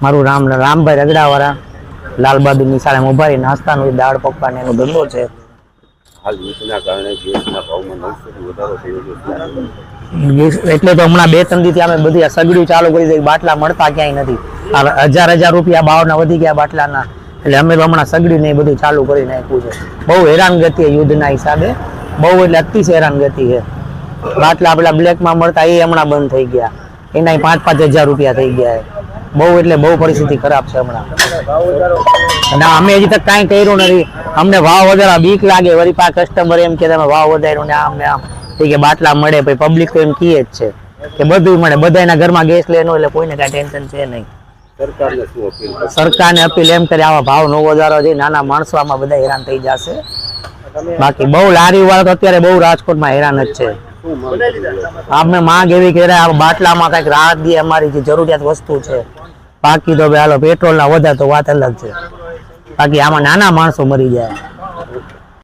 મારું રામભાઈ રગડાવાળા લાલબહાદુર ની શાળામાં ઉભા રહી નાસ્તાનું દાળ પકવાન એનો ધંધો છે. હાલ યુદ્ધના કારણે ગેસના ભાવમાં 900% વધારો થયો છે. એટલે તો હમણાં 2-3 દિવસથી અમે બધી સગડી ચાલુ કરી દીધી. બાટલા મળતા ક્યાંય નથી. 1000 રૂપિયા ભાવના વધી ગયા બાટલાના. એટલે અમે તો હમણાં સગડી ને બધું ચાલુ કરી નાખ્યું છે. બહુ હેરાનગતિ યુદ્ધના હિસાબે, બહુ એટલે અતિશય હેરાનગતિ છે. બાટલા પેલા બ્લેકમાં મળતા એ હમણાં બંધ થઈ ગયા. એના 5-5 હજાર રૂપિયા થઈ ગયા છે. બહુ એટલે બહુ પરિસ્થિતિ ખરાબ છે હમણાં. અને અમે હજી તક કાંઈ કર્યું નથી. અમને ભાવ વધારવા બીક લાગે. વળી પા કસ્ટમર એમ કે તમે ભાવ વધાર્યો ને આમ ને આમ કે બાટલા મળે. પછી પબ્લિક તો એમ કહે જ છે કે બધું મળે. બધાના ઘરમાં ગેસ લેનો એટલે કોઈને કાંઈ ટેન્શન છે નહીં. સરકારને અપીલ એમ કરી આવા ભાવ ન વધારવા જોઈએ. નાના માણસો આમાં બધા હેરાન થઈ જશે. બાકી બહુ લારી વાળા તો અત્યારે બહુ રાજકોટમાં હેરાન જ છે. અમે માંગ એવી કે આ બાટલામાં કઈક રાહત દે, અમારી જે જરૂરિયાત વસ્તુ છે. બાકી તો હાલો પેટ્રોલ ના વધારે તો વાત અલગ છે. બાકી આમાં નાના માણસો મરી જાય.